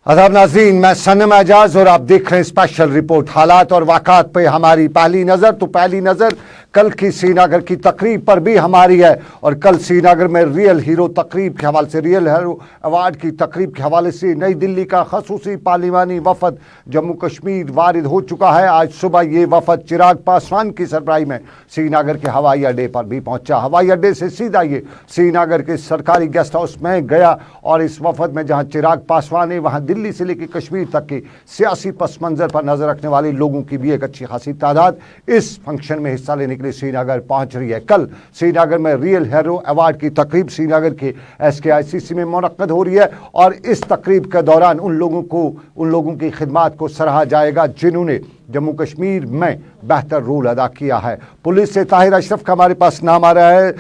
आदाब नाज़रीन, मैं सनम एजाज और आप देख रहे हैं स्पेशल रिपोर्ट। हालात और वाक़ात पे हमारी पहली नज़र कल की श्रीनगर की तकरीब पर भी हमारी है। और कल श्रीनगर में रियल हीरो तकरीब के हवाले से, रियल हीरो अवार्ड की तकरीब के हवाले से नई दिल्ली का खसूसी पार्लिमानी वफद जम्मू कश्मीर वारिद हो चुका है। आज सुबह ये वफद चिराग पासवान की सरबराही में श्रीनगर के हवाई अड्डे पर भी पहुंचा। हवाई अड्डे से सीधा ये श्रीनगर के सरकारी गेस्ट हाउस में गया और इस वफद में जहां चिराग पासवान है, वहां दिल्ली से लेकर कश्मीर तक के सियासी पस मंजर पर नजर रखने वाले लोगों की भी एक अच्छी खासी तादाद इस फंक्शन में हिस्सा लेने के लिए श्रीनगर पहुंच रही है। कल श्रीनगर में रियल हीरो अवार्ड की तकरीब श्रीनगर के SKICC में मुनक्कद हो रही है और इस तकरीब के दौरान उन लोगों की खिदमात को सराहा जाएगा जिन्होंने जम्मू कश्मीर में बेहतर रोल अदा किया है। पुलिस से ताहिर अशरफ का हमारे पास नाम आ रहा है।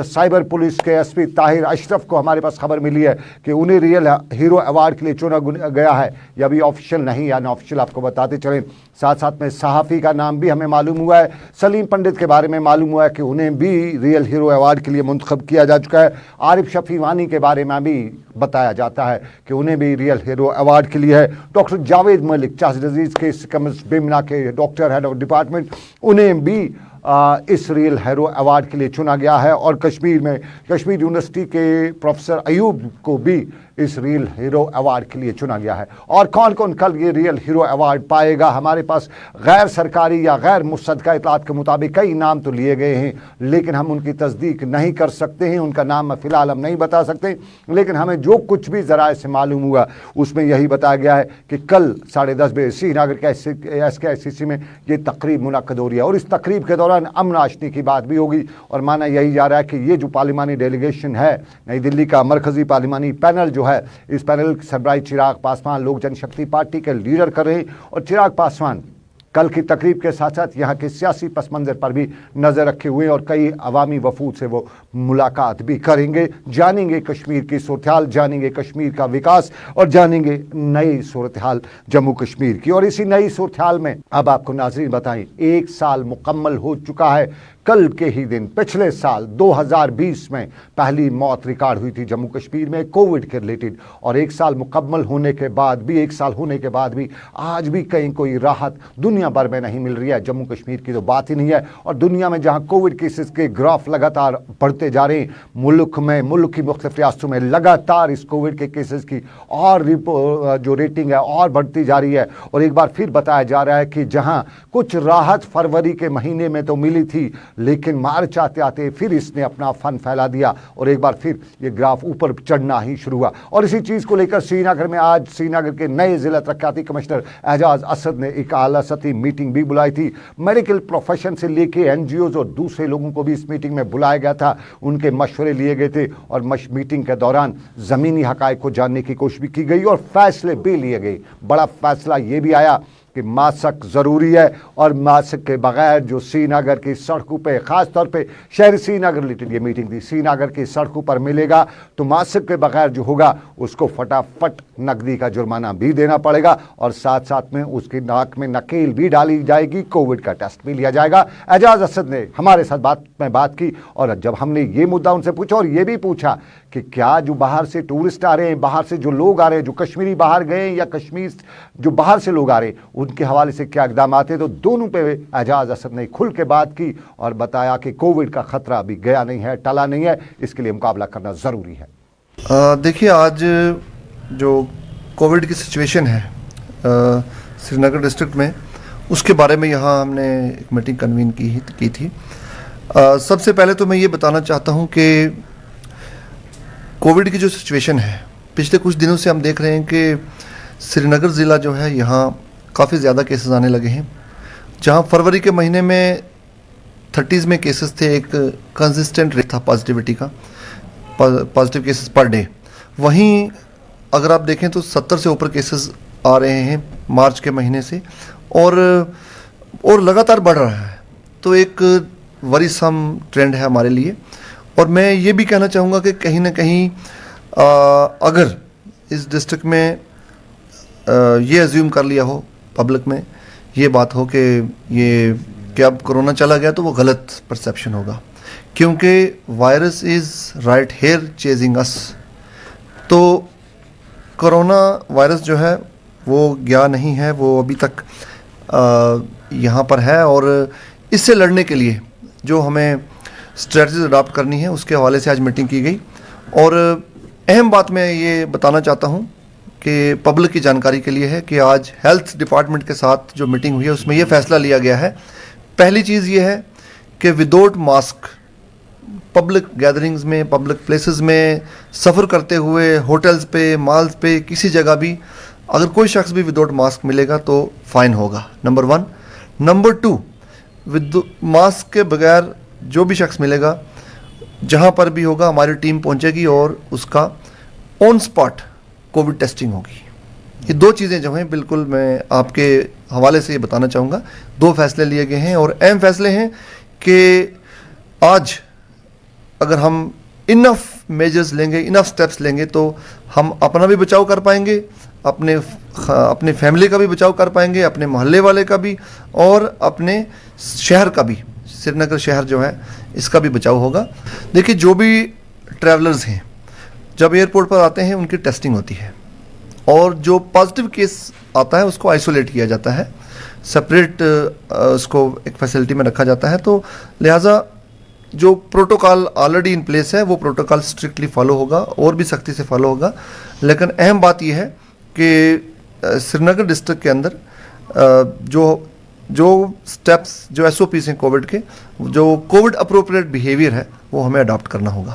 साइबर पुलिस के SP ताहिर अशरफ को हमारे पास खबर मिली है कि उन्हें रियल हीरो अवार्ड के लिए चुना गया है। यह भी ऑफिशियल नहीं या अनऑफिशियल आपको बताते चलें। साथ साथ में सहाफ़ी का नाम भी हमें मालूम हुआ है। सलीम पंडित के बारे में मालूम हुआ है कि उन्हें भी रियल हीरो अवार्ड के लिए मुंतखब किया जा चुका है। आरिफ शफी वानी के बारे में भी बताया जाता है कि उन्हें भी रियल हीरो अवार्ड के लिए है। डॉक्टर जावेद मलिक चास डिजीज़ के बेमिना के डॉक्टर हेड ऑफ डिपार्टमेंट, उन्हें भी इस रियल हीरो अवार्ड के लिए चुना गया है। और कश्मीर यूनिवर्सिटी के प्रोफेसर अयूब को भी इस रियल हीरो अवार्ड के लिए चुना गया है। और कौन कौन कल ये रियल हीरो अवार्ड पाएगा, हमारे पास गैर सरकारी या गैर मुसद्दका इतलात के मुताबिक कई नाम तो लिए गए हैं, लेकिन हम उनकी तस्दीक नहीं कर सकते हैं। उनका नाम फ़िलहाल हम नहीं बता सकते, लेकिन हमें जो कुछ भी ज़राए से मालूम हुआ उसमें यही बताया गया है कि कल 10:30 बजे श्रीनगर के SKICC में ये तकरीब मुनक्कद हो रही है। और इस तकरीब के दौरान अमन आशनी की बात भी होगी। और माना यही जा रहा है कि ये जो पार्लिमानी डेलीगेशन है, नई दिल्ली का मरकज़ी पार्लिमानी पैनल जो है, इस पैनल की सरबराही चिराग पासवान लोक जनशक्ति पार्टी के लीडर कर रहे हैं। और चिराग पासवान कल की तकरीब के साथ साथ यहाँ के सियासी पस मंजर पर भी नज़र रखे हुए और कई अवामी वफूद से वो मुलाकात भी करेंगे। जानेंगे कश्मीर की सूरत हाल, जानेंगे कश्मीर का विकास और जानेंगे नई सूरत हाल जम्मू कश्मीर की। और इसी नई सूरत हाल में अब आपको नाज़रीन बताएं, 1 साल मुकम्मल हो चुका है। कल के ही दिन पिछले साल 2020 में पहली मौत रिकॉर्ड हुई थी जम्मू कश्मीर में कोविड के रिलेटेड। और 1 साल मुकम्मल होने के बाद भी आज भी कहीं कोई राहत दुनिया भर में नहीं मिल रही है। जम्मू कश्मीर की तो बात ही नहीं है। और दुनिया में जहां कोविड केसेस के ग्राफ लगातार बढ़ते जा रहे हैं, मुल्क की मुख्तलिफ रियासतों में लगातार इस कोविड के केसेस की और जो रेटिंग है और बढ़ती जा रही है। और एक बार फिर बताया जा रहा है कि जहां कुछ राहत फरवरी के महीने में तो मिली थी, लेकिन मार्च आते आते फिर इसने अपना फन फैला दिया और एक बार फिर ये ग्राफ ऊपर चढ़ना ही शुरू हुआ। और इसी चीज़ को लेकर श्रीनगर में आज श्रीनगर के नए ज़िला तरक्याती कमिश्नर एजाज असद ने एक आला सतही मीटिंग भी बुलाई थी। मेडिकल प्रोफेशन से लेके NGOs और दूसरे लोगों को भी इस मीटिंग में बुलाया गया था। उनके मशवरे लिए गए थे और मीटिंग के दौरान ज़मीनी हक़ाइक़ को जानने की कोशिश भी की गई और फैसले भी लिए गए। बड़ा फैसला ये भी आया कि मास्क ज़रूरी है और मास्क के बगैर जो श्रीनगर की सड़कों पे, ख़ास तौर पे शहर श्रीनगर रिलेटेड ये मीटिंग थी, श्रीनगर की सड़कों पर मिलेगा तो मास्क के बगैर जो होगा उसको फटाफट नकदी का जुर्माना भी देना पड़ेगा और साथ साथ में उसकी नाक में नकेल भी डाली जाएगी, कोविड का टेस्ट भी लिया जाएगा। एजाज असद ने हमारे साथ बात की और जब हमने ये मुद्दा उनसे पूछा और ये भी पूछा कि क्या जो बाहर से टूरिस्ट आ रहे हैं, बाहर से जो लोग आ रहे हैं, जो कश्मीरी बाहर गए या कश्मीर जो बाहर से लोग आ रहे हैं, उनके हवाले से क्या इक़दाम आते, तो दोनों पे एजाज असद ने खुल के बात की और बताया कि कोविड का खतरा अभी गया नहीं है, टला नहीं है, इसके लिए मुकाबला करना ज़रूरी है। देखिए, आज जो कोविड की सिचुएशन है श्रीनगर डिस्ट्रिक्ट में, उसके बारे में यहाँ हमने एक मीटिंग कन्वीन की थी। सबसे पहले तो मैं ये बताना चाहता हूँ कि कोविड की जो सिचुएशन है, पिछले कुछ दिनों से हम देख रहे हैं कि श्रीनगर ज़िला जो है, यहाँ काफ़ी ज़्यादा केसेस आने लगे हैं। जहाँ फरवरी के महीने में 30s में केसेस थे, एक कंसिस्टेंट रेट था पॉजिटिविटी का, पॉजिटिव केसेस पर डे। वहीं अगर आप देखें तो 70 से ऊपर केसेस आ रहे हैं मार्च के महीने से और लगातार बढ़ रहा है। तो एक वरीसम ट्रेंड है हमारे लिए। और मैं ये भी कहना चाहूँगा कि कहीं ना कहीं अगर इस डिस्ट्रिक्ट में ये अज्यूम कर लिया हो, पब्लिक में ये बात हो कि अब कोरोना चला गया, तो वो गलत परसेप्शन होगा, क्योंकि virus is right here chasing us. तो कोरोना वायरस जो है वो गया नहीं है, वो अभी तक यहाँ पर है, और इससे लड़ने के लिए जो हमें स्ट्रेटजीज अडॉप्ट करनी है उसके हवाले से आज मीटिंग की गई। और अहम बात मैं ये बताना चाहता हूँ कि पब्लिक की जानकारी के लिए है कि आज हेल्थ डिपार्टमेंट के साथ जो मीटिंग हुई है उसमें ये फैसला लिया गया है। पहली चीज़ ये है कि विदाउट मास्क पब्लिक गैदरिंग्स में, पब्लिक प्लेसेस में सफ़र करते हुए, होटल्स पे, मॉल्स पे, किसी जगह भी अगर कोई शख्स भी विदाउट मास्क मिलेगा तो फाइन होगा, नंबर 1। नंबर 2, विद मास्क के बगैर जो भी शख्स मिलेगा, जहाँ पर भी होगा हमारी टीम पहुँचेगी और उसका ऑन स्पॉट कोविड टेस्टिंग होगी। ये 2 चीज़ें जो हैं बिल्कुल मैं आपके हवाले से ये बताना चाहूँगा। 2 फैसले लिए गए हैं और अहम फैसले हैं कि आज अगर हम इनफ मेजर्स लेंगे, इनफ स्टेप्स लेंगे तो हम अपना भी बचाव कर पाएंगे, अपने फैमिली का भी बचाव कर पाएंगे, अपने मोहल्ले वाले का भी, और अपने शहर का भी, श्रीनगर शहर जो है इसका भी बचाव होगा। देखिए, जो भी ट्रैवलर्स हैं जब एयरपोर्ट पर आते हैं उनकी टेस्टिंग होती है, और जो पॉजिटिव केस आता है उसको आइसोलेट किया जाता है, सेपरेट उसको एक फैसिलिटी में रखा जाता है। तो लिहाजा जो प्रोटोकॉल ऑलरेडी इन प्लेस है वो प्रोटोकॉल स्ट्रिक्टली फॉलो होगा और भी सख्ती से फॉलो होगा। लेकिन अहम बात यह है कि श्रीनगर डिस्ट्रिक्ट के अंदर जो स्टेप्स, जो SOPs हैं कोविड के, जो कोविड अप्रोप्रिएट बिहेवियर है वो हमें अडॉप्ट करना होगा।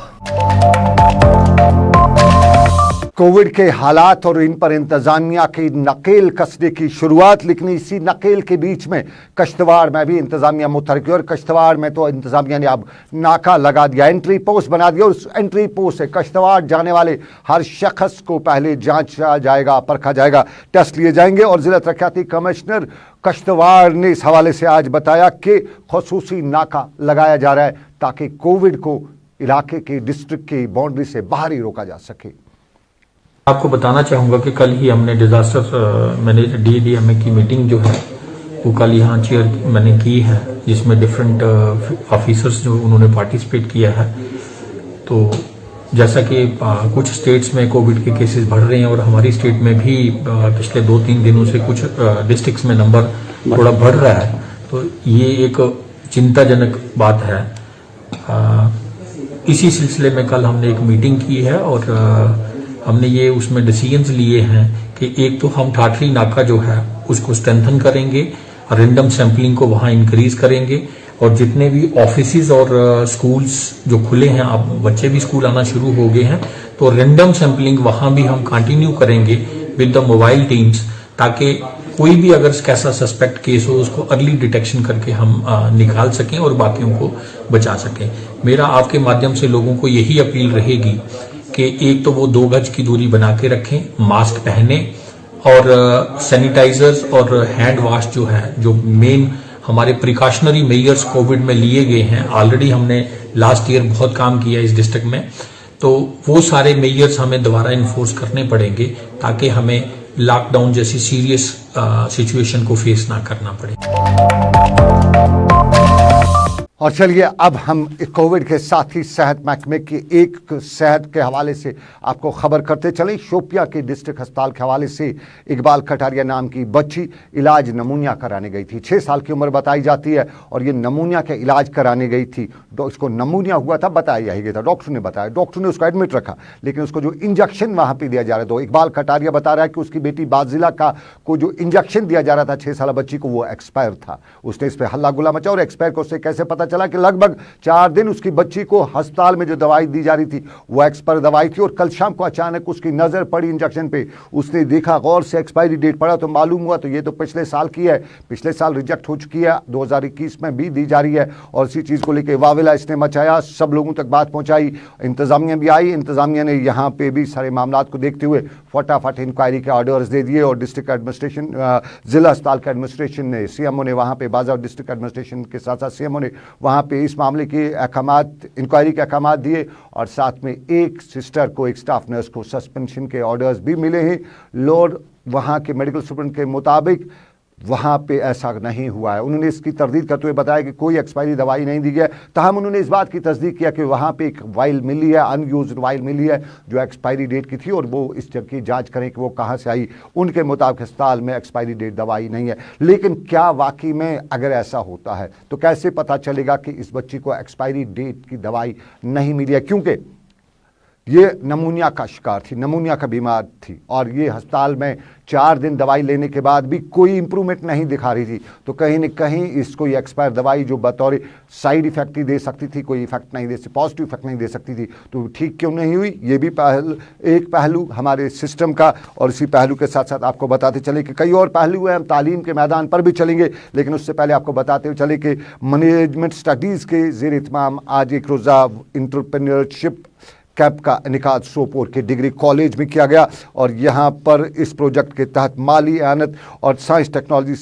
कोविड के हालात और इन पर इंतजामिया की नकेल कसने की शुरुआत, लेकिन इसी नकेल के बीच में कश्तवाड़ में भी इंतजामिया मुतहरिक हुई और कश्तवाड़ में तो इंतजामिया ने अब नाका लगा दिया, एंट्री पोस्ट बना दिया, और उस एंट्री पोस्ट से कश्तवाड़ जाने वाले हर शख्स को पहले जांचा जाएगा, परखा जाएगा, टेस्ट लिए जाएंगे। और जिला तरक्याती कमिश्नर कश्तवाड़ ने इस हवाले से आज बताया कि खुसूसी नाका लगाया जा रहा है ताकि कोविड को इलाके के, डिस्ट्रिक्ट की बाउंड्री से बाहर ही रोका जा सके। आपको बताना चाहूँगा कि कल ही हमने डिजास्टर मैनेजर DDMA की मीटिंग जो है वो कल यहाँ चेयर मैंने की है, जिसमें डिफरेंट ऑफिसर्स जो उन्होंने पार्टिसिपेट किया है। तो जैसा कि कुछ स्टेट्स में कोविड के केसेस बढ़ रहे हैं और हमारी स्टेट में भी पिछले 2-3 दिनों से कुछ डिस्ट्रिक्ट्स में नंबर थोड़ा बढ़ रहा है, तो ये एक चिंताजनक बात है। इसी सिलसिले में कल हमने एक मीटिंग की है और हमने ये उसमें डिसीजंस लिए हैं कि एक तो हम ठाठरी नाका जो है उसको स्ट्रेंथन करेंगे, रैंडम सैंपलिंग को वहाँ इंक्रीज करेंगे, और जितने भी ऑफिसेज और स्कूल्स जो खुले हैं, अब बच्चे भी स्कूल आना शुरू हो गए हैं, तो रैंडम सैंपलिंग वहाँ भी हम कंटिन्यू करेंगे विद द मोबाइल टीम्स, ताकि कोई भी अगर कैसा सस्पेक्ट केस हो उसको अर्ली डिटेक्शन करके हम निकाल सकें और बाकियों को बचा सकें। मेरा आपके माध्यम से लोगों को यही अपील रहेगी कि एक तो वो 2 गज की दूरी बना के रखें, मास्क पहने, और सैनिटाइजर्स और हैंड वॉश जो है, जो मेन हमारे प्रिकॉशनरी मेजर्स कोविड में लिए गए हैं, ऑलरेडी हमने लास्ट ईयर बहुत काम किया इस डिस्ट्रिक्ट में, तो वो सारे मेजर्स हमें दोबारा इन्फोर्स करने पड़ेंगे ताकि हमें लॉकडाउन जैसी सीरियस सिचुएशन को फेस ना करना पड़े। और चलिए अब हम कोविड के साथ ही सेहत महकमे की एक सेहत के हवाले से आपको खबर करते चलें। शोपिया के डिस्ट्रिक्ट अस्पताल के हवाले से इकबाल कटारिया नाम की बच्ची इलाज नमूनिया कराने गई थी। 6 साल की उम्र बताई जाती है और ये नमूनिया के इलाज कराने गई थी। इसको नमूनिया हुआ था, बताया यही गया था, डॉक्टर ने बताया, डॉक्टर ने उसको एडमिट रखा, लेकिन उसको जो इंजेक्शन वहाँ पर दिया जा रहा था, तो इकबाल कटारिया बता रहा है कि उसकी बेटी बाजिला का को जो इंजेक्शन दिया जा रहा था 6 साल बच्ची को, वो एक्सपायर था। उसने इस पर हल्ला गुल्ला मचा और एक्सपायर को उससे कैसे पता चला कि लगभग 4 दिन उसकी बच्ची को अस्पताल में जो दवाई दी जा रही थी वो एक्सपायर दवाई थी, और कल शाम को अचानक उसकी नजर पड़ी इंजेक्शन पे, उसने देखा गौर से एक्सपायरी डेट पड़ा तो मालूम हुआ तो ये तो पिछले साल की है, पिछले साल रिजेक्ट हो चुकी है, 2021 में भी दी जा रही है। और इसी चीज़ को लेकर वाविला इसने मचाया, सब लोगों तक बात पहुंचाई, इंतजामिया भी आई, इंतजामिया ने यहाँ पे भी सारे मामला को देखते हुए फटाफट इंक्वायरी के ऑर्डर्स दे दिए, और डिस्ट्रिक्ट एडमिनिस्ट्रेशन, जिला अस्पताल के एडमिनिस्ट्रेशन ने, CMO ने वहाँ पे बाज़ा, डिस्ट्रिक्ट एडमिनिस्ट्रेशन के साथ साथ CMO ने वहाँ पे इस मामले के अहकामात, इंक्वायरी के अहकामात दिए, और साथ में एक सिस्टर को, एक स्टाफ नर्स को सस्पेंशन के ऑर्डर्स भी मिले हैं। लोड वहाँ के मेडिकल सुप्रिंटेंडेंट के मुताबिक वहाँ पे ऐसा नहीं हुआ है। उन्होंने इसकी तरदीद करते हुए बताया कि कोई एक्सपायरी दवाई नहीं दी गई है। ताहम उन्होंने इस बात की तस्दीक किया कि वहाँ पे एक वाइल मिली है, अनयूज्ड वाइल मिली है जो एक्सपायरी डेट की थी, और वो इस जगह की जांच करें कि वो कहाँ से आई। उनके मुताबिक अस्पताल में एक्सपायरी डेट दवाई नहीं है। लेकिन क्या वाकई में अगर ऐसा होता है तो कैसे पता चलेगा कि इस बच्ची को एक्सपायरी डेट की दवाई नहीं मिली है? क्योंकि ये नमूनिया का शिकार थी, नमूनिया का बीमार थी, और ये अस्पताल में 4 दिन दवाई लेने के बाद भी कोई इंप्रूवमेंट नहीं दिखा रही थी। तो कहीं न कहीं इसको ये एक्सपायर दवाई जो बतौर साइड इफेक्ट ही दे सकती थी, कोई इफेक्ट नहीं दे सकती, पॉजिटिव इफेक्ट नहीं दे सकती थी, तो ठीक क्यों नहीं हुई? ये भी एक पहलू हमारे सिस्टम का। और इसी पहलू के साथ साथ आपको बताते चले कि कई और पहलू हैं, हम तालीम के मैदान पर भी चलेंगे, लेकिन उससे पहले आपको बताते हुए चले कि मैनेजमेंट स्टडीज़ के ज़ेर इत्माम आज एक रोज़ा इंटरप्रेन्योरशिप कैंप का इनेकाद सोपोर के डिग्री कॉलेज में किया गया। और यहाँ पर इस प्रोजेक्ट के तहत माली आनत और साइंस टेक्नोलॉजी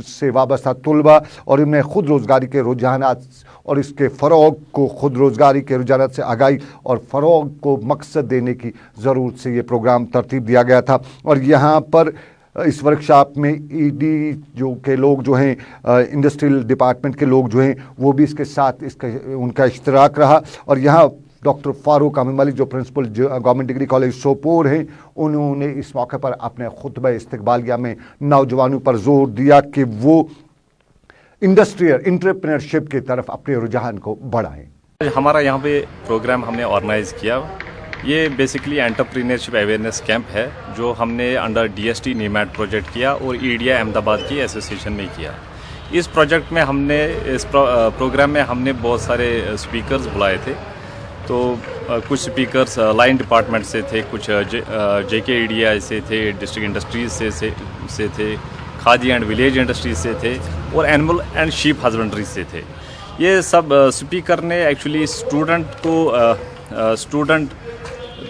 से वाबस्ता तलबा और इनमें खुद रोज़गारी के रुझानात और इसके फ़रोग को, खुद रोज़गारी के रुझानात से आगाही और फ़रोग को मकसद देने की ज़रूरत से ये प्रोग्राम तरतीब दिया गया था। और यहाँ पर इस वर्कशॉप में ईडी जो के लोग जो हैं, इंडस्ट्रियल डिपार्टमेंट के लोग जो हैं, वो भी इसके साथ उनका इश्तराक रहा। और यहाँ डॉक्टर फारूक अहमद मलिक जो principal government degree college Sopore हैं, उन्होंने इस मौके पर अपने खुतबा इस्तकबालिया में नौजवानों पर जोर दिया कि वो इंडस्ट्रियल एंटरप्रेन्योरशिप की तरफ अपने रुझान को बढ़ाएं। हमारा यहाँ पे प्रोग्राम हमने ऑर्गेनाइज किया, ये बेसिकली एंटरप्रेन्योरशिप अवेयरनेस कैंप है जो हमने अंडर डीएसटी नीमैट प्रोजेक्ट किया और ईडिया अहमदाबाद की एसोसिएशन में किया। इस प्रोजेक्ट में हमने, इस प्रोग्राम में हमने बहुत सारे स्पीकर्स बुलाए थे। तो कुछ स्पीकर्स लाइन डिपार्टमेंट से थे, कुछ जेके ईडीआई से थे, डिस्ट्रिक्ट इंडस्ट्रीज से थे, खादी एंड विलेज इंडस्ट्रीज से थे, और एनिमल एंड शीप हस्बेंड्री से थे। ये सब स्पीकर ने एक्चुअली स्टूडेंट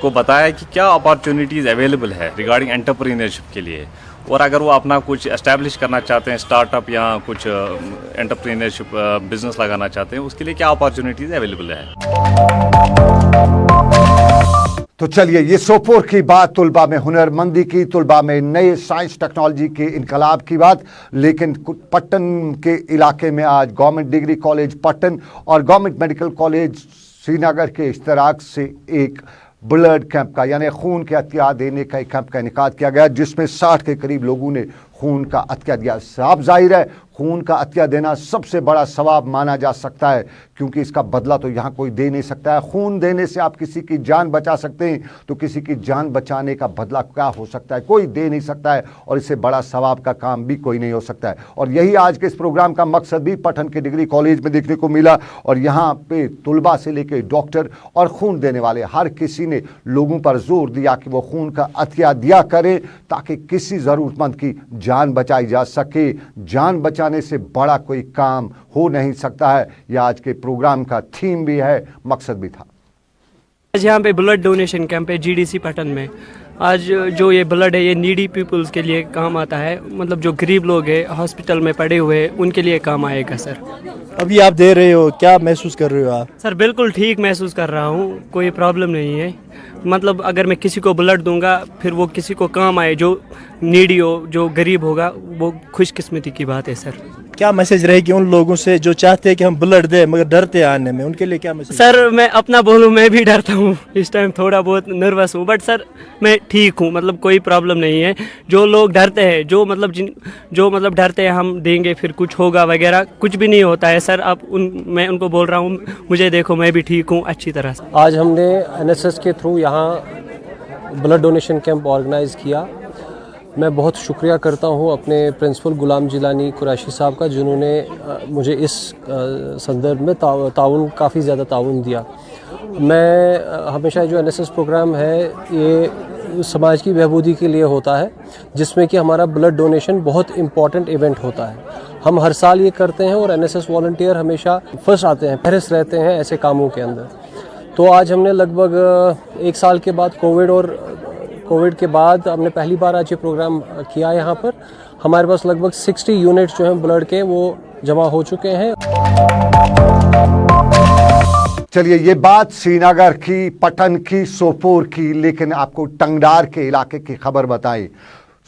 को बताया कि क्या अपॉर्चुनिटीज़ अवेलेबल है रिगार्डिंग एंटरप्रेन्योरशिप के लिए, और अगर वो अपना कुछ एस्टैब्लिश करना चाहते हैं, स्टार्टअप या कुछ एंटरप्रेन्योरशिप बिजनेस लगाना चाहते हैं, उसके लिए क्या अपॉर्चुनिटीज़ अवेलेबल है। तो चलिए, ये सोपोर की बात, तुलबा में हुनरमंदी की, तुलबा में नए साइंस टेक्नोलॉजी के इनकलाब की बात। लेकिन पट्टन के इलाके में आज गवर्नमेंट डिग्री कॉलेज पट्टन और गवर्नमेंट मेडिकल कॉलेज श्रीनगर के इश्तराक से एक ब्लड कैंप का, यानी खून के अतिया देने का एक कैंप का इनेकाद किया गया, जिसमें 60 के करीब लोगों ने खून का अतिया दिया। साफ जाहिर है खून का अतिया देना सबसे बड़ा सवाब माना जा सकता है, क्योंकि इसका बदला तो यहाँ कोई दे नहीं सकता है। खून देने से आप किसी की जान बचा सकते हैं, तो किसी की जान बचाने का बदला क्या हो सकता है? कोई दे नहीं सकता है, और इससे बड़ा सवाब का काम भी कोई नहीं हो सकता है। और यही आज के इस प्रोग्राम का मकसद भी पटन के डिग्री कॉलेज में देखने को मिला। और यहाँ पे तुलबा से लेकर डॉक्टर और खून देने वाले हर किसी ने लोगों पर जोर दिया कि वो खून का अतिया दिया करें, ताकि किसी ज़रूरतमंद की जान बचाई जा सके। जान बचाने से बड़ा कोई काम हो नहीं सकता है। यह आज के प्रोग्राम का थीम भी है, मकसद भी था। आज यहाँ पे ब्लड डोनेशन कैंप है जीडीसी पटन में। आज जो ये ब्लड है ये नीडी पीपल्स के लिए काम आता है, मतलब जो गरीब लोग हैं हॉस्पिटल में पड़े हुए हैं उनके लिए काम आएगा सर। अभी आप दे रहे हो, क्या महसूस कर रहे हो आप? सर बिल्कुल ठीक महसूस कर रहा हूँ, कोई प्रॉब्लम नहीं है। मतलब अगर मैं किसी को ब्लड दूंगा फिर वो किसी को काम आए, जो नीडी हो, जो गरीब होगा, वो खुशकिस्मती की बात है सर। क्या मैसेज रहेगी उन लोगों से जो चाहते हैं कि हम ब्लड दें मगर डरते हैं आने में, उनके लिए क्या मैसेज? सर मैं अपना बोलूँ, मैं भी डरता हूँ, इस टाइम थोड़ा बहुत नर्वस हूँ, बट सर मैं ठीक हूँ, मतलब कोई प्रॉब्लम नहीं है। जो लोग डरते हैं, जो मतलब डरते हैं हम देंगे फिर कुछ होगा वगैरह, कुछ भी नहीं होता है सर। मैं उनको बोल रहा हूँ, मुझे देखो मैं भी ठीक हूँ अच्छी तरह से। आज हमने एनएसएस के थ्रू यहाँ ब्लड डोनेशन कैंप ऑर्गेनाइज़ किया। मैं बहुत शुक्रिया करता हूँ अपने प्रिंसिपल गुलाम जिलानी कुरैशी साहब का, जिन्होंने मुझे इस संदर्भ में काफ़ी ज़्यादा ताउन दिया। मैं हमेशा जो एनएसएस प्रोग्राम है ये समाज की बहबूदी के लिए होता है, जिसमें कि हमारा ब्लड डोनेशन बहुत इम्पॉर्टेंट इवेंट होता है। हम हर साल ये करते हैं और एनएसएस वॉलंटियर हमेशा फर्स्ट आते हैं, फहरिस्त रहते हैं ऐसे कामों के अंदर। तो आज हमने लगभग 1 साल के बाद कोविड के बाद हमने पहली बार आज ये प्रोग्राम किया। यहाँ पर हमारे पास लगभग 60 यूनिट्स जो हैं ब्लड के वो जमा हो चुके हैं। चलिए, ये बात श्रीनगर की, पटन की, सोपोर की, लेकिन आपको टंगडार के इलाके की खबर बताएं।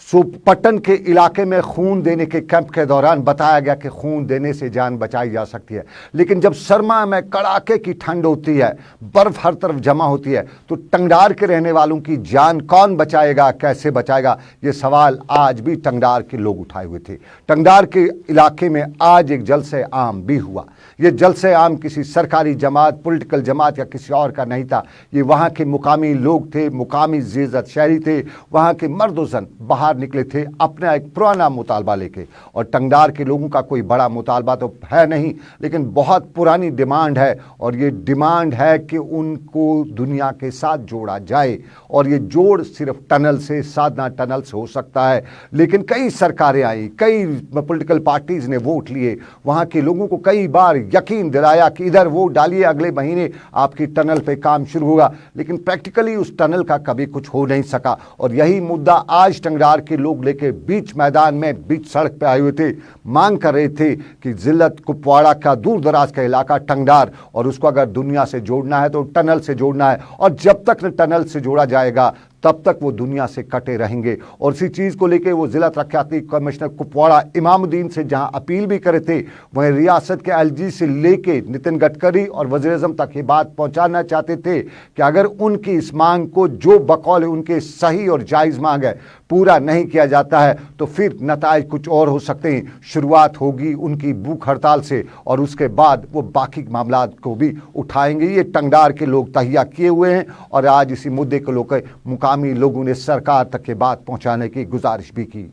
पट्टन के इलाके में खून देने के कैंप के दौरान बताया गया कि खून देने से जान बचाई जा सकती है, लेकिन जब सरमा में कड़ाके की ठंड होती है, बर्फ हर तरफ जमा होती है, तो टंगडार के रहने वालों की जान कौन बचाएगा, कैसे बचाएगा, ये सवाल आज भी टंगडार के लोग उठाए हुए थे। टंगडार के इलाके में आज एक जलसे आम भी हुआ। ये जलसे आम किसी सरकारी जमात, पॉलिटिकल जमात या किसी और का नहीं था। ये वहाँ के मुकामी लोग थे, मुकामी ज़ेज़त शहरी थे, वहाँ के मर्द ज़न बाहर निकले थे अपना एक पुराना मुतालबा लेके। और टंगडार के लोगों का कोई बड़ा मुतालबा तो है नहीं, लेकिन बहुत पुरानी डिमांड है, और ये डिमांड है कि उनको दुनिया के साथ जोड़ा जाए। और ये जोड़ सिर्फ टनल से, साधना टनल से हो सकता है। लेकिन कई सरकारें आई, कई पॉलिटिकल पार्टीज़ ने वोट लिए, वहाँ के लोगों को कई बार यकीन दिलाया कि इधर वोट डालिए, अगले महीने आपकी टनल पे काम शुरू होगा, लेकिन प्रैक्टिकली उस टनल का कभी कुछ हो नहीं सका। और यही मुद्दा आज टंगडार के लोग लेके बीच मैदान में, बीच सड़क पे आए हुए थे, मांग कर रहे थे कि जिल्लत कुपवाड़ा का दूर दराज का इलाका टंगडार, और उसको अगर दुनिया से जोड़ना है तो टनल से जोड़ना है, और जब तक न टनल से जोड़ा जाएगा तब तक वो दुनिया से कटे रहेंगे। और इसी चीज़ को लेकर वो जिला तरक्याती कमिश्नर कुपवाड़ा इमामुद्दीन से जहां अपील भी करे थे, वहीं रियासत के एलजी से लेके नितिन गडकरी और वज़ीर-ए-आज़म तक ये बात पहुंचाना चाहते थे कि अगर उनकी इस मांग को, जो बकौल उनके सही और जायज़ मांग है, पूरा नहीं किया जाता है तो फिर नताइज कुछ और हो सकते हैं। शुरुआत होगी उनकी भूख हड़ताल से, और उसके बाद वो बाकी मामला को भी उठाएंगे। ये टंगडार के लोग तहिया किए हुए हैं, और आज इसी मुद्दे को लेकर मुकामी लोगों ने सरकार तक के बात पहुंचाने की गुजारिश भी की।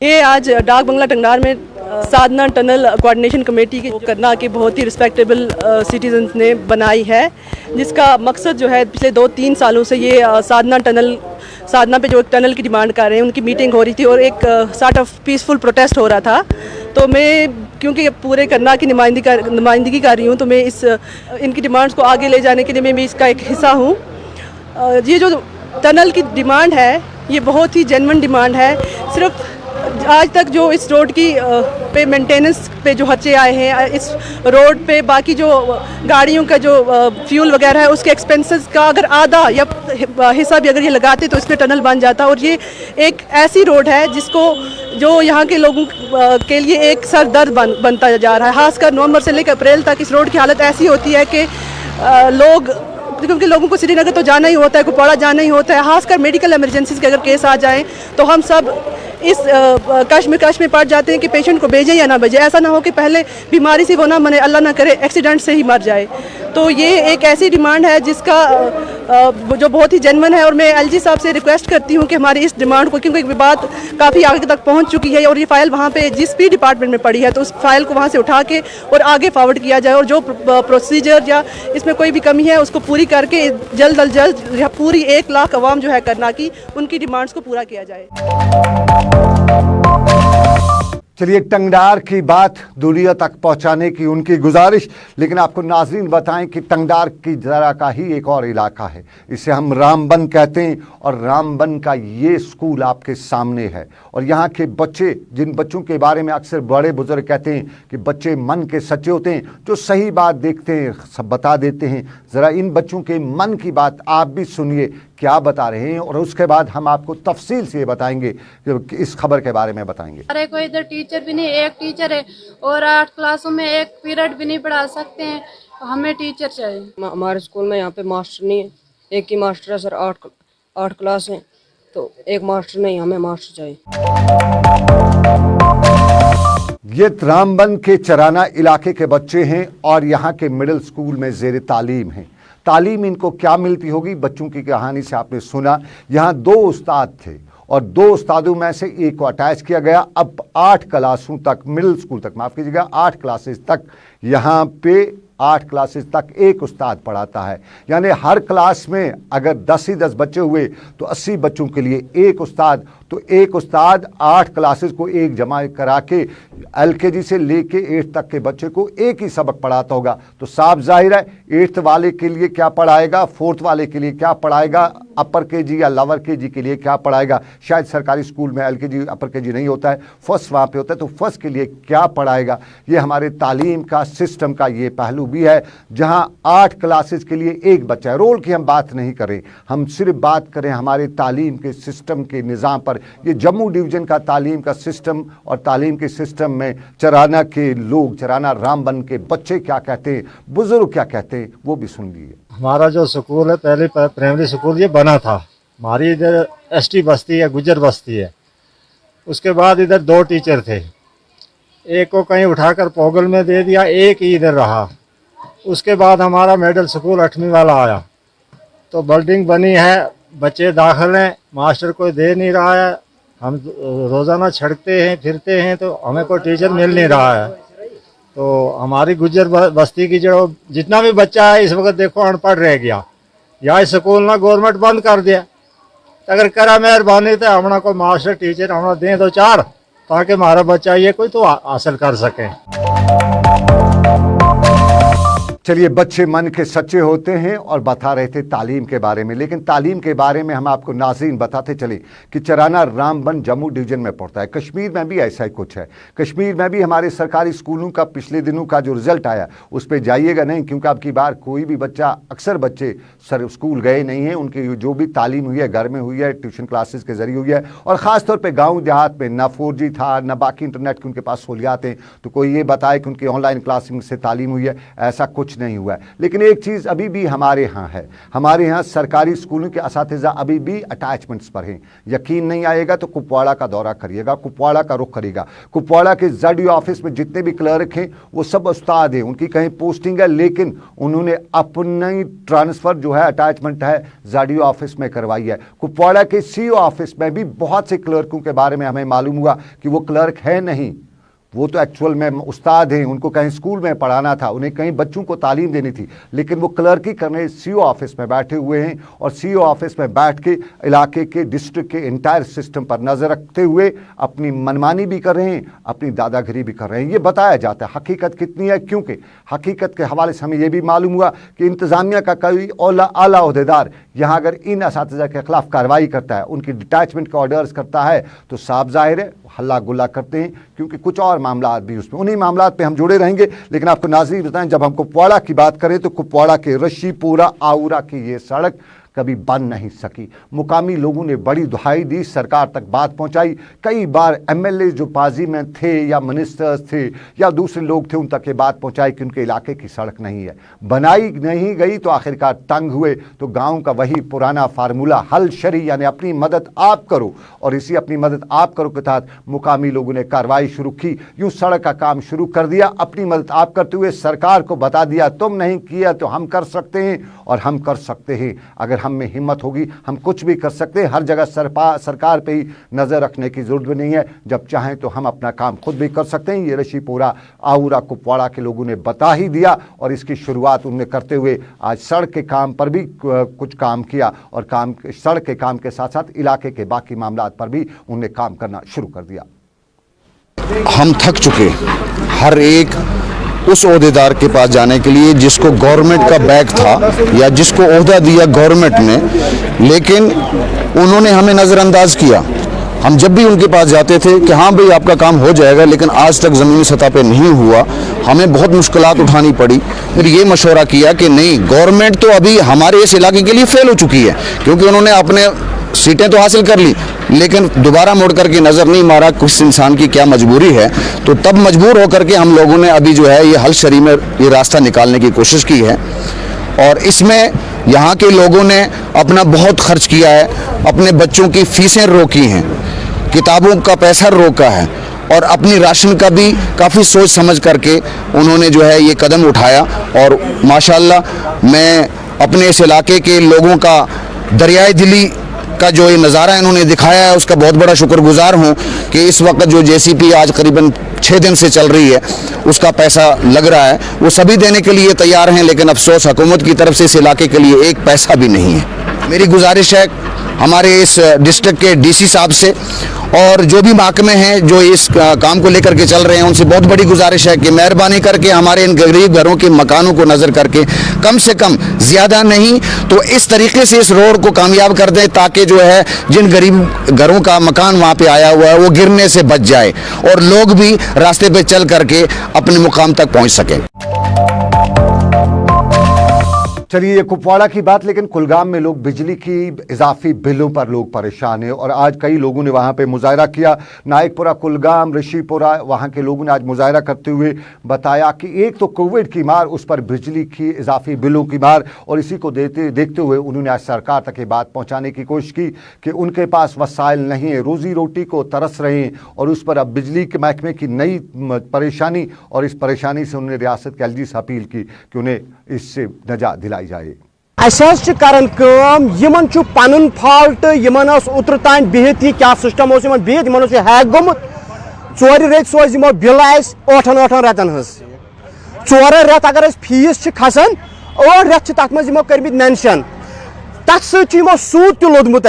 ये आज डाक बंगला टंगडार में साधना टनल कोऑर्डिनेशन कमेटी की करना की बहुत ही रिस्पेक्टेबल सिटीजन्स ने बनाई है, जिसका मकसद जो है पिछले 2-3 सालों से ये साधना पे जो एक टनल की डिमांड कर रहे हैं, उनकी मीटिंग हो रही थी और एक सॉर्ट ऑफ पीसफुल प्रोटेस्ट हो रहा था। तो मैं, क्योंकि पूरे करना की नुमाइंदगी कर रही हूँ, तो मैं इनकी डिमांड्स को आगे ले जाने के लिए मैं भी इसका एक हिस्सा हूँ। ये जो टनल की डिमांड है, ये बहुत ही जेन्युइन डिमांड है। सिर्फ आज तक जो इस रोड की पे मेंटेनेंस पे जो खर्चे आए हैं, इस रोड पे बाकी जो गाड़ियों का जो फ्यूल वगैरह है, उसके एक्सपेंसेस का अगर आधा या हिस्सा भी अगर ये लगाते तो इसमें टनल बन जाता। और ये एक ऐसी रोड है जिसको, जो यहाँ के लोगों के लिए एक सर दर्द बनता जा रहा है। खासकर नवंबर से लेकर अप्रैल तक इस रोड की हालत ऐसी होती है कि क्योंकि लोगों को श्रीनगर तो जाना ही होता है, कुपवाड़ा जाना ही होता है। खासकर मेडिकल इमरजेंसीज के अगर केस आ जाएं तो हम सब इस कश में पड़ जाते हैं कि पेशेंट को भेजें या ना भेजें। ऐसा ना हो कि पहले बीमारी से वो ना मरे, अल्लाह ना करे एक्सीडेंट से ही मर जाए। तो ये एक ऐसी डिमांड है जिसका जो बहुत ही जेन्युइन है, और मैं एलजी साहब से रिक्वेस्ट करती हूँ कि हमारी इस डिमांड को, क्योंकि बात काफ़ी आगे तक पहुँच चुकी है और ये फाइल वहाँ पे जिस भी डिपार्टमेंट में पड़ी है, तो उस फाइल को वहाँ से उठा के और आगे फॉरवर्ड किया जाए, और जो प्रोसीजर या इसमें कोई भी कमी है उसको पूरी करके जल्द अज जल्द पूरी 1 लाख अवाम जो है करना की, उनकी डिमांड्स को पूरा किया जाए। चलिए, टंगडार की बात दुनिया तक पहुंचाने की उनकी गुजारिश। लेकिन आपको नाज़रीन बताएं कि टंगडार की जरा का ही एक और इलाका है, इसे हम रामबन कहते हैं, और रामबन का ये स्कूल आपके सामने है। और यहाँ के बच्चे, जिन बच्चों के बारे में अक्सर बड़े बुजुर्ग कहते हैं कि बच्चे मन के सच्चे होते हैं, जो सही बात देखते हैं सब बता देते हैं, ज़रा इन बच्चों के मन की बात आप भी सुनिए क्या बता रहे हैं, और उसके बाद हम आपको तफसील से बताएंगे कि इस खबर के बारे में बताएंगे। अरे कोई इधर टीचर भी नहीं, एक टीचर है और 8 क्लासों में एक पीरियड भी नहीं पढ़ा सकते हैं, हमें टीचर चाहिए। हमारे स्कूल में यहाँ पे मास्टर नहीं है, एक ही मास्टर है सर। 8 क्लास है तो एक मास्टर नहीं, हमें मास्टर चाहिए। ये रामबन के चराना इलाके के बच्चे हैं और यहाँ के मिडिल स्कूल में ज़ेर तालीम हैं। तालीम इनको क्या मिलती होगी, बच्चों की कहानी से आपने सुना। यहाँ 2 उस्ताद थे और 2 उस्तादों में से एक को अटैच किया गया। अब 8 क्लासों तक, मिडिल स्कूल तक माफ़ कीजिएगा, 8 क्लासेस तक यहाँ पे 8 क्लासेस तक एक उस्ताद पढ़ाता है। यानी हर क्लास में अगर 10 ही 10 बच्चे हुए तो 80 बच्चों के लिए एक उस्ताद। तो एक उस्ताद 8 क्लासेस को एक जमा करा के LKG से लेके 8th तक के बच्चे को एक ही सबक पढ़ाता होगा। तो साफ जाहिर है 8th वाले के लिए क्या पढ़ाएगा, 4th वाले के लिए क्या पढ़ाएगा, अपर KG या लोअर KG के लिए क्या पढ़ाएगा। शायद सरकारी स्कूल में LKG अपर KG नहीं होता है, फर्स्ट वहाँ पे होता है, तो फर्स्ट के लिए क्या पढ़ाएगा। ये हमारे तालीम का सिस्टम का ये पहलू भी है, जहाँ 8 क्लासेस के लिए एक बच्चा है। रोल की हम बात नहीं करें, हम सिर्फ बात करें हमारे तालीम के सिस्टम के निज़ाम पर और ये जम्मू डिवीज़न का तालीम का सिस्टम और तालीम के सिस्टम में चराना के लोग, चराना रामबन के बच्चे क्या कहते हैं, बुजुर्ग क्या कहते हैं, वो भी सुन लीजिए। हमारा जो स्कूल है, पहले प्राइमरी स्कूल ये बना था। हमारी इधर एसटी बस्ती है, गुजर बस्ती है। उसके बाद इधर 2 टीचर थे, एक को कहीं उठाकर पोगल में दे दिया, एक ही इधर रहा। उसके बाद हमारा मिडिल स्कूल 8वीं वाला आया, तो बिल्डिंग बनी है, बच्चे दाखिल हैं, मास्टर कोई दे नहीं रहा है। हम रोज़ाना छड़कते हैं, फिरते हैं, तो हमें कोई टीचर मिल नहीं रहा है। तो हमारी गुजर बस्ती की जो जितना भी बच्चा है इस वक्त देखो अनपढ़ रह गया। या स्कूल ना गवर्नमेंट बंद कर दिया, अगर करा मेहरबानी तो हमारा कोई मास्टर टीचर हमारा दें 2-4, ताकि हमारा बच्चा ये कोई तो हासिल कर सके। चलिए, बच्चे मन के सच्चे होते हैं और बता रहे थे तालीम के बारे में, लेकिन तालीम के बारे में हम आपको नाज़रीन बताते चले कि चराना रामबन जम्मू डिवीज़न में पड़ता है। कश्मीर में भी ऐसा ही कुछ है। कश्मीर में भी हमारे सरकारी स्कूलों का पिछले दिनों का जो रिज़ल्ट आया उस पर जाइएगा नहीं, क्योंकि अब की बार कोई भी बच्चा, अक्सर बच्चे स्कूल गए नहीं हैं। उनकी जो भी तालीम हुई है घर में हुई है, ट्यूशन क्लासेस के ज़रिए हुई है, और ख़ासतौर पर गाँव देहात में ना 4G था, ना बाकी इंटरनेट की उनके पास सहूलियात हैं। तो कोई ये बताए कि उनकी ऑनलाइन क्लासिंग से तालीम हुई है, ऐसा कुछ नहीं हुआ है। लेकिन एक चीज़ अभी भी हमारे यहाँ है, हमारे यहाँ सरकारी स्कूलों के असातिज़ा अभी भी अटैचमेंट्स पर हैं। यकीन नहीं आएगा तो कुपवाड़ा का दौरा करिएगा, कुपवाड़ा का रुख करिएगा। कुपवाड़ा के ZDO ऑफिस में जितने भी क्लर्क हैं वो सब उस्ताद हैं, उनकी कहीं पोस्टिंग है, लेकिन उन्होंने अपनी ट्रांसफ़र जो है, अटैचमेंट है, ZDO ऑफिस में करवाई है। कुपवाड़ा के CO ऑफिस में भी बहुत से क्लर्कों के बारे में हमें मालूम हुआ कि वो क्लर्क है नहीं, वो तो एक्चुअल में उस्ताद हैं, उनको कहीं स्कूल में पढ़ाना था, उन्हें कहीं बच्चों को तालीम देनी थी, लेकिन वो क्लर्की करने CO ऑफिस में बैठे हुए हैं और CO ऑफिस में बैठ के इलाके के, डिस्ट्रिक्ट के इंटायर सिस्टम पर नज़र रखते हुए अपनी मनमानी भी कर रहे हैं, अपनी दादागिरी भी कर रहे हैं। ये बताया जाता है। हकीकत कितनी है, क्योंकि हकीकत के हवाले से हमें यह भी मालूम हुआ कि इंतज़ामिया का कोई आला ओहदेदार यहाँ अगर इन असातिज़ा के खिलाफ कार्रवाई करता है, उनकी डिटैचमेंट के ऑर्डर्स करता है, तो साफ जाहिर है हल्ला गुल्ला करते हैं, क्योंकि कुछ और मामला भी उसमें, उन्हीं मामला पे हम जुड़े रहेंगे। लेकिन आपको नाज़रीन बताएं, जब हम कुपवाड़ा की बात करें तो कुपवाड़ा के रशीपुरा आउरा की ये सड़क कभी बन नहीं सकी। मुकामी लोगों ने बड़ी दुहाई दी, सरकार तक बात पहुंचाई। कई बार MLA जो पाजी में थे या मिनिस्टर्स थे या दूसरे लोग थे, उन तक ये बात पहुंचाई कि उनके इलाके की सड़क नहीं है, बनाई नहीं गई। तो आखिरकार तंग हुए तो गांव का वही पुराना फार्मूला हल शरी, यानी अपनी मदद आप करो, और इसी अपनी मदद आप करो के तहत मुकामी लोगों ने कार्रवाई शुरू की। यूँ सड़क का काम शुरू कर दिया। अपनी मदद आप करते हुए सरकार को बता दिया, तुम नहीं किया तो हम कर सकते हैं, और हम कर सकते हैं। अगर हम में हिम्मत होगी हम कुछ भी कर सकते हैं। हर जगह सरकार पे ही नज़र रखने की ज़रूरत भी नहीं है। जब चाहें तो हम अपना काम खुद भी कर सकते हैं। ये रशीपुरा आउरा कुपवाड़ा के लोगों ने बता ही दिया, और इसकी शुरुआत उन्होंने करते हुए आज सड़क के काम पर भी कुछ काम किया, और सड़क के काम के साथ साथ इलाके के बाकी मामलात पर भी उन्होंने काम करना शुरू कर दिया। हम थक चुके, हर एक उस ओहदेदार के पास जाने के लिए जिसको गवर्नमेंट का बैग था या जिसको ओहदा दिया गवर्नमेंट ने, लेकिन उन्होंने हमें नज़रअंदाज किया। हम जब भी उनके पास जाते थे कि हाँ भाई आपका काम हो जाएगा, लेकिन आज तक ज़मीनी सतह पे नहीं हुआ। हमें बहुत मुश्किलात उठानी पड़ी। फिर ये मशवरा किया कि नहीं, गवर्नमेंट तो अभी हमारे इस इलाके के लिए फेल हो चुकी है, क्योंकि उन्होंने अपने सीटें तो हासिल कर ली, लेकिन दोबारा मुड़ करके नज़र नहीं मारा किस इंसान की क्या मजबूरी है। तो तब मजबूर होकर के हम लोगों ने अभी जो है ये हल शरी में ये रास्ता निकालने की कोशिश की है, और इसमें यहाँ के लोगों ने अपना बहुत खर्च किया है, अपने बच्चों की फीसें रोकी हैं, किताबों का पैसा रोका है, और अपनी राशन का भी काफ़ी सोच समझ करके उन्होंने जो है ये कदम उठाया। और माशाल्लाह मैं अपने इस इलाके के लोगों का दरियाई दिली का जो ये नज़ारा इन्होंने दिखाया है उसका बहुत बड़ा शुक्रगुजार हूँ कि इस वक्त जो JCP आज करीबन 6 दिन से चल रही है उसका पैसा लग रहा है, वो सभी देने के लिए तैयार हैं, लेकिन अफसोस हुकूमत की तरफ से इस इलाके के लिए एक पैसा भी नहीं है। मेरी गुजारिश है हमारे इस डिस्ट्रिक्ट के DC साहब से और जो भी महकमे हैं जो इस काम को लेकर के चल रहे हैं, उनसे बहुत बड़ी गुजारिश है कि मेहरबानी करके हमारे इन गरीब घरों के मकानों को नज़र करके कम से कम, ज़्यादा नहीं तो इस तरीके से इस रोड को कामयाब कर दें ताकि जो है जिन गरीब घरों का मकान वहाँ पे आया हुआ है वो गिरने से बच जाए और लोग भी रास्ते पे चल करके अपने मुकाम तक पहुँच सकें। चलिए ये कुपवाड़ा की बात, लेकिन कुलगाम में लोग बिजली की इजाफी बिलों पर लोग परेशान हैं और आज कई लोगों ने वहां पे मुजाहरा किया। नायकपुरा, कुलगाम, ऋषिपुरा, वहां के लोगों ने आज मुजाहरा करते हुए बताया कि एक तो कोविड की मार, उस पर बिजली की इजाफी बिलों की मार, और इसी को देखते हुए उन्होंने आज सरकार तक ये बात पहुंचाने की कोशिश की कि उनके पास वसाइल नहीं है, रोजी रोटी को तरस रहे हैं और उस पर अब बिजली के महकमे की नई परेशानी, और इस परेशानी से उन्होंने रियासत के एलजी से अपील की कि उन्हें इससे नजात दिलाई जाए। पन फॉल्ट उतर तान बिहित क्या सिस्टम बिहित हैक गोमुत 4 रेत सोज बिल 8 रतन हज 4 रेत अगर फीस खसान 8 रेत तथ मो कर मेंशन तथ सूद तह लोदमुत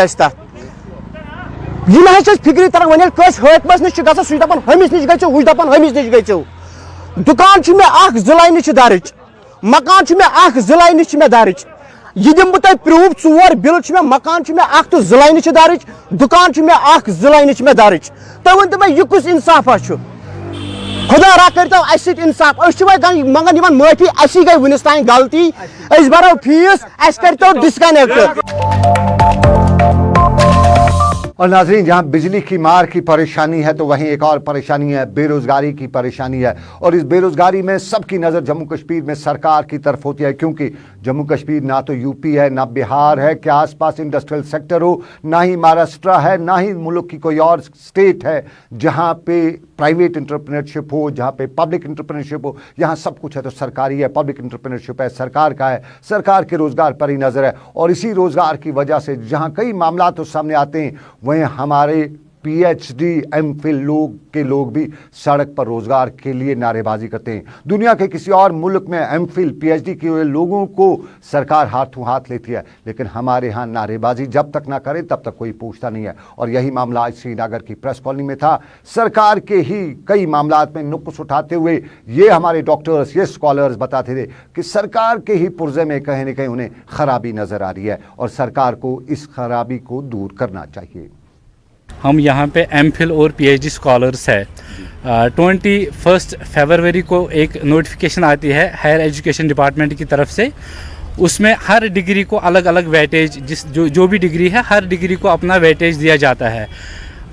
यह फिक्री तरह वन हटमस नश ग सह दपान हमिस नश गो हूँ दपान हमिस नश गो दुकान मे 2 लाइन दर्ज, मकान मे 2 लाइन दर्ज, यह दिम बह प्रूफ 4 बिल मे मकान मे 1 तो 2 लाइन दर्ज, दुकान मे 1 2 लाइन दर्ज। तुम वन मे यह कुछ इंसाफा खुदा रा कर इंसाफ मंगन माफी असी गई वनस तान गलती भरो फीस कर डिस्कनेक्ट। और नाजरीन, जहां बिजली की मार की परेशानी है तो वहीं एक और परेशानी है, बेरोजगारी की परेशानी है। और इस बेरोजगारी में सबकी नज़र जम्मू कश्मीर में सरकार की तरफ होती है, क्योंकि जम्मू कश्मीर ना तो यूपी है, ना बिहार है कि आसपास इंडस्ट्रियल सेक्टर हो, ना ही महाराष्ट्र है, ना ही मुल्क की कोई और स्टेट है जहां पे प्राइवेट एंटरप्रेन्योरशिप हो, जहां पे पब्लिक एंटरप्रेन्योरशिप हो। यहाँ सब कुछ है तो सरकारी है, पब्लिक एंटरप्रेन्योरशिप है, सरकार का है, सरकार के रोजगार पर ही नज़र है। और इसी रोजगार की वजह से जहाँ कई मामला तो सामने आते हैं, वहीं हमारे पीएचडी एमफिल लोग भी सड़क पर रोजगार के लिए नारेबाजी करते हैं। दुनिया के किसी और मुल्क में एमफिल पीएचडी किए हुए लोगों को सरकार हाथों हाथ लेती है, लेकिन हमारे यहाँ नारेबाजी जब तक ना करे तब तक कोई पूछता नहीं है। और यही मामला आज श्रीनगर की प्रेस कॉलोनी में था। सरकार के ही कई मामलात में नुक्स उठाते हुए ये हमारे डॉक्टर्स, ये स्कॉलर्स बताते थे कि सरकार के ही पुर्जे में कहीं न कहीं उन्हें खराबी नजर आ रही है और सरकार को इस खराबी को दूर करना चाहिए। हम यहाँ पे एमफिल और पीएचडी स्कॉलर्स है। 21 फरवरी को एक नोटिफिकेशन आती है हायर एजुकेशन डिपार्टमेंट की तरफ से, उसमें हर डिग्री को अलग अलग वेटेज, जो भी डिग्री है हर डिग्री को अपना वेटेज दिया जाता है।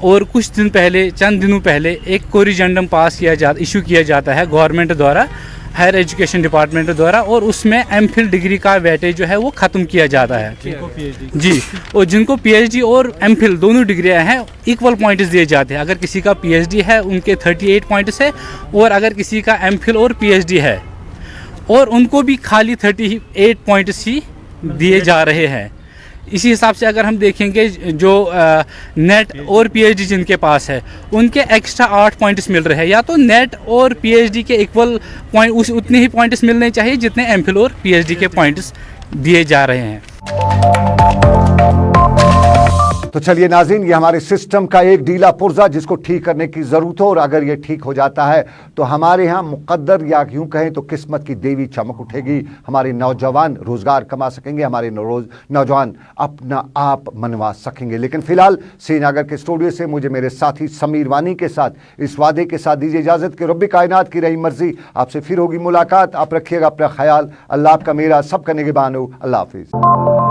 और कुछ दिन पहले, चंद दिनों पहले एक कोरिजेंडम पास इशू किया जाता है गवर्नमेंट द्वारा, हायर एजुकेशन डिपार्टमेंट द्वारा, और उसमें एमफिल डिग्री का वेटेज जो है वो ख़त्म किया जाता है जी। और जिनको पीएचडी और एमफिल दोनों डिग्रियां हैं इक्वल पॉइंट्स दिए जाते हैं। अगर किसी का पीएचडी है उनके 38 पॉइंट्स है, और अगर किसी का एमफिल और पीएचडी है और उनको भी खाली 38 पॉइंट्स ही दिए जा रहे हैं। इसी हिसाब से अगर हम देखेंगे जो नेट और पीएचडी जिनके पास है उनके एक्स्ट्रा 8 पॉइंट्स मिल रहे हैं। या तो नेट और पीएचडी के इक्वल पॉइंट उतने ही पॉइंट्स मिलने चाहिए जितने एमफिल और पीएचडी के पॉइंट्स दिए जा रहे हैं। तो चलिए नाज़रीन, ये हमारे सिस्टम का एक ढीला पुर्जा जिसको ठीक करने की ज़रूरत हो, और अगर ये ठीक हो जाता है तो हमारे यहाँ मुक़द्दर या यूँ कहें तो किस्मत की देवी चमक उठेगी। हमारे नौजवान रोज़गार कमा सकेंगे, हमारे नौजवान अपना आप मनवा सकेंगे। लेकिन फ़िलहाल श्रीनगर के स्टूडियो से मुझे मेरे साथी समीर वानी के साथ इस वादे के साथ दीजिए इजाज़त कि रब्बे कायनात की रही मर्ज़ी, आपसे फिर होगी मुलाकात। आप रखिएगा अपना ख्याल। अल्लाह आपका मेरा सबका निगहबान हो। अल्लाह हाफ़िज़।